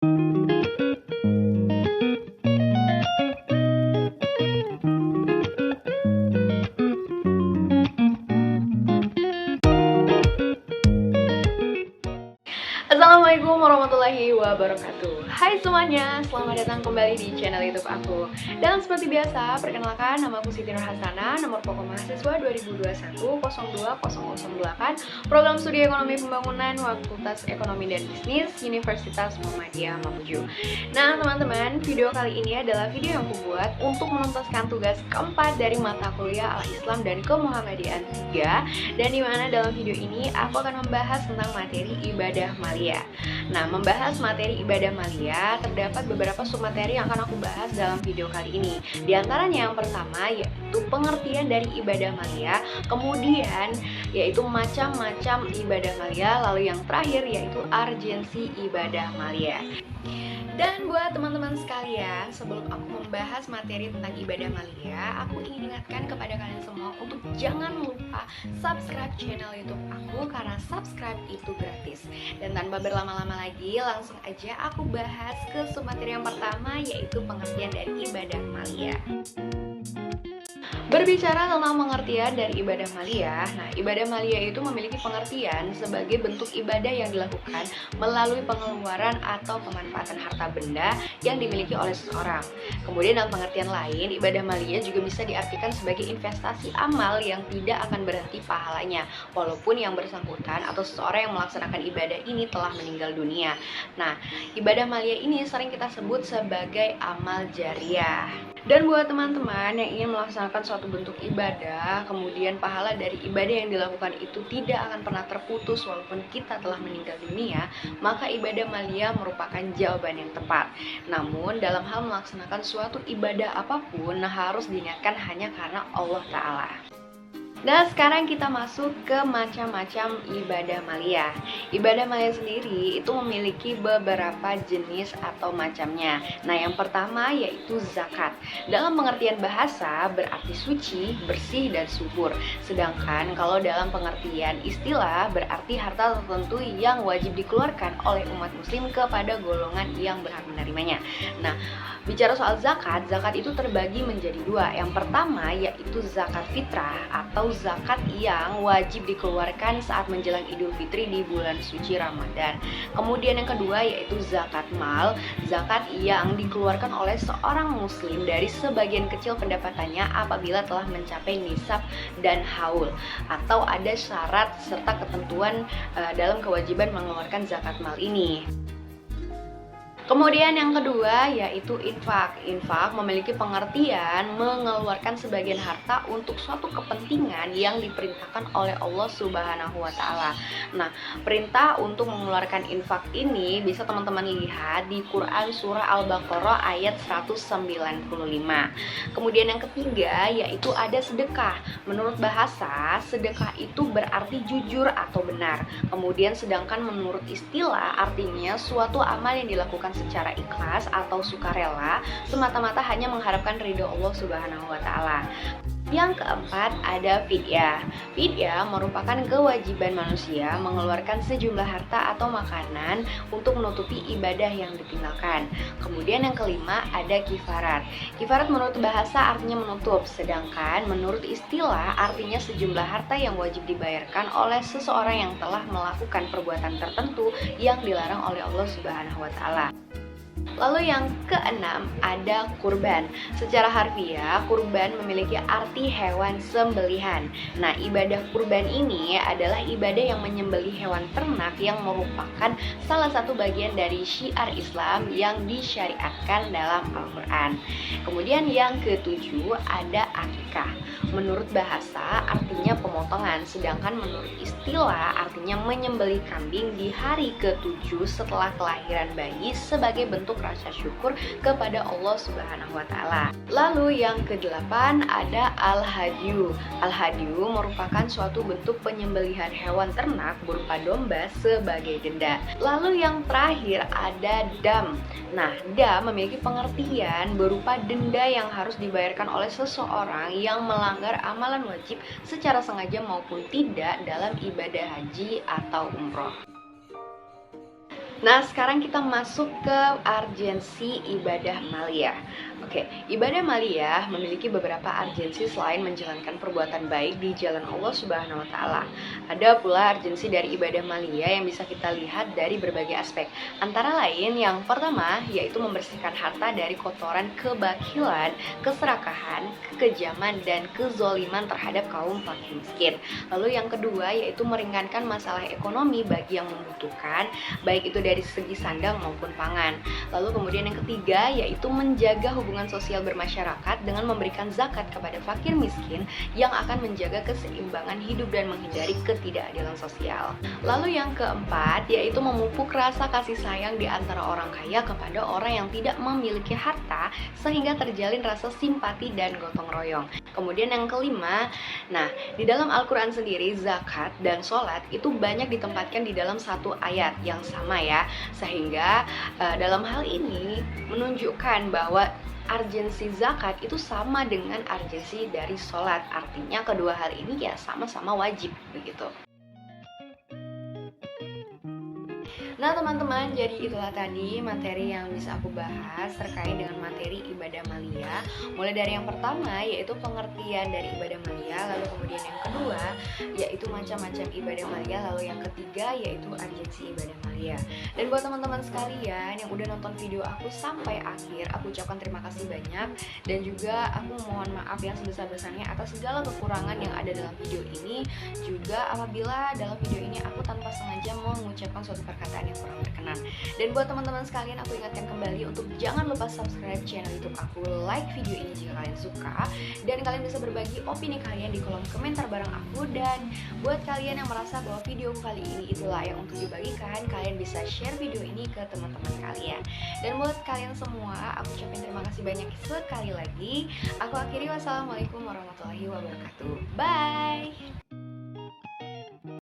Assalamualaikum warahmatullahi wabarakatuh. Hai semuanya, selamat datang kembali di channel YouTube aku. Dan seperti biasa, perkenalkan, nama aku Siti Nurhasana, nomor pokok mahasiswa 2021-02008, program studi ekonomi pembangunan, Fakultas Ekonomi dan Bisnis, Universitas Muhammadiyah Mamuju. Nah teman-teman, video kali ini adalah video yang aku buat untuk menuntaskan tugas keempat dari mata kuliah Al-Islam dan Kemuhammadian 3, dan dimana dalam video ini aku akan membahas tentang materi ibadah maliyah. Nah, membahas materi ibadah maliyah, terdapat beberapa submateri yang akan aku bahas dalam video kali ini. Di antaranya yang pertama yaitu pengertian dari ibadah maliyah, kemudian yaitu macam-macam ibadah maliyah, lalu yang terakhir yaitu urgensi ibadah maliyah. Dan buat teman-teman sekalian, sebelum aku membahas materi tentang ibadah maliyah, aku ingin ingatkan kepada kalian semua untuk jangan lupa subscribe channel YouTube aku, karena subscribe itu gratis. Dan tanpa berlama-lama lagi, langsung aja aku bahas ke submateri yang pertama, yaitu pengertian dari ibadah maliyah. Berbicara tentang pengertian dari ibadah maliyah, nah ibadah maliyah itu memiliki pengertian sebagai bentuk ibadah yang dilakukan melalui pengeluaran atau pemanfaatan harta benda yang dimiliki oleh seseorang. Kemudian dalam pengertian lain, ibadah maliyah juga bisa diartikan sebagai investasi amal yang tidak akan berhenti pahalanya, walaupun yang bersangkutan atau seseorang yang melaksanakan ibadah ini telah meninggal dunia. Nah, ibadah maliyah ini sering kita sebut sebagai amal jariah. Dan buat teman-teman yang ingin melaksanakan suatu bentuk ibadah, kemudian pahala dari ibadah yang dilakukan itu tidak akan pernah terputus walaupun kita telah meninggal dunia, maka ibadah maliyah merupakan jawaban yang tepat. Namun dalam hal melaksanakan suatu ibadah apapun, harus diingatkan hanya karena Allah Ta'ala. Nah, sekarang kita masuk ke macam-macam ibadah maliyah. Ibadah maliyah sendiri itu memiliki beberapa jenis atau macamnya. Nah, yang pertama yaitu zakat. Dalam pengertian bahasa berarti suci, bersih, dan subur. Sedangkan kalau dalam pengertian istilah berarti harta tertentu yang wajib dikeluarkan oleh umat muslim kepada golongan yang berhak menerimanya. Nah, bicara soal zakat, zakat itu terbagi menjadi dua. Yang pertama yaitu zakat fitrah atau zakat yang wajib dikeluarkan saat menjelang Idul Fitri di bulan suci Ramadan. Kemudian yang kedua yaitu zakat mal, zakat yang dikeluarkan oleh seorang muslim dari sebagian kecil pendapatannya apabila telah mencapai nisab dan haul, atau ada syarat serta ketentuan dalam kewajiban mengeluarkan zakat mal ini. Kemudian yang kedua yaitu infak. Infak memiliki pengertian mengeluarkan sebagian harta untuk suatu kepentingan yang diperintahkan oleh Allah Subhanahu wa Ta'ala. Nah, perintah untuk mengeluarkan infak ini bisa teman-teman lihat di Quran surah Al-Baqarah ayat 195. Kemudian yang ketiga yaitu ada sedekah. Menurut bahasa, sedekah itu berarti jujur atau benar. Kemudian sedangkan menurut istilah artinya suatu amal yang dilakukan secara ikhlas atau sukarela semata-mata hanya mengharapkan ridho Allah Subhanahu wa Ta'ala. Yang keempat ada fidyah. Fidyah merupakan kewajiban manusia mengeluarkan sejumlah harta atau makanan untuk menutupi ibadah yang ditinggalkan. Kemudian yang kelima ada kifarat. Kifarat menurut bahasa artinya menutup, sedangkan menurut istilah artinya sejumlah harta yang wajib dibayarkan oleh seseorang yang telah melakukan perbuatan tertentu yang dilarang oleh Allah Subhanahu wa Ta'ala. Lalu yang keenam ada kurban. Secara harfiah, kurban memiliki arti hewan sembelihan. Nah, ibadah kurban ini adalah ibadah yang menyembelih hewan ternak yang merupakan salah satu bagian dari syiar Islam yang disyariatkan dalam Al-Quran. Kemudian yang ketujuh ada akikah. Menurut bahasa artinya pemotongan, sedangkan menurut istilah artinya menyembelih kambing di hari ke-7 setelah kelahiran bayi sebagai bentuk rasa syukur kepada Allah Subhanahu wa Ta'ala. Lalu yang ke-8 ada al-hadyu. Al-hadyu merupakan suatu bentuk penyembelihan hewan ternak berupa domba sebagai denda. Lalu yang terakhir ada dam. Nah, dam memiliki pengertian berupa denda yang harus dibayarkan oleh seseorang yang melanggar amalan wajib secara sengaja maupun tidak dalam ibadah haji atau umroh. Nah, sekarang kita masuk ke urgensi ibadah maliyah. Oke, ibadah maliyah memiliki beberapa urgensi selain menjalankan perbuatan baik di jalan Allah Subhanahu wa taala. Ada pula urgensi dari ibadah maliyah yang bisa kita lihat dari berbagai aspek. Antara lain yang pertama yaitu membersihkan harta dari kotoran kebakilan, keserakahan, kekejaman, dan kezoliman terhadap kaum fakir miskin. Lalu yang kedua yaitu meringankan masalah ekonomi bagi yang membutuhkan, baik itu dari segi sandang maupun pangan. Lalu kemudian yang ketiga yaitu menjaga hubungan sosial bermasyarakat dengan memberikan zakat kepada fakir miskin yang akan menjaga keseimbangan hidup dan menghindari ketidakadilan sosial. Lalu yang keempat yaitu memupuk rasa kasih sayang di antara orang kaya kepada orang yang tidak memiliki harta sehingga terjalin rasa simpati dan gotong royong. Kemudian yang kelima, nah di dalam Al-Quran sendiri zakat dan sholat itu banyak ditempatkan di dalam satu ayat yang sama ya, sehingga dalam hal ini menunjukkan bahwa urgensi zakat itu sama dengan urgensi dari sholat. Artinya kedua hal ini ya sama-sama wajib begitu. Nah teman-teman, jadi itulah tadi materi yang bisa aku bahas terkait dengan materi ibadah maliyah. Mulai dari yang pertama yaitu pengertian dari ibadah maliyah, lalu kemudian yang kedua yaitu macam-macam ibadah maliyah, lalu yang ketiga yaitu urgensi ibadah maliyah. Dan buat teman-teman sekalian yang udah nonton video aku sampai akhir, aku ucapkan terima kasih banyak. Dan juga aku mohon maaf yang sebesar-besarnya atas segala kekurangan yang ada dalam video ini. Juga apabila dalam video ini aku tanpa sengaja mengucapkan suatu perkataan yang kurang berkenan. Dan buat teman-teman sekalian, aku ingatkan kembali untuk jangan lupa subscribe channel YouTube aku, like video ini jika kalian suka, dan kalian bisa berbagi opini kalian di kolom komentar bareng aku. Dan buat kalian yang merasa bahwa video kali ini itu layak untuk dibagikan, kalian bisa share video ini ke teman-teman kalian. Dan buat kalian semua, aku ucapin terima kasih banyak sekali lagi. Aku akhiri, wassalamualaikum warahmatullahi wabarakatuh. Bye.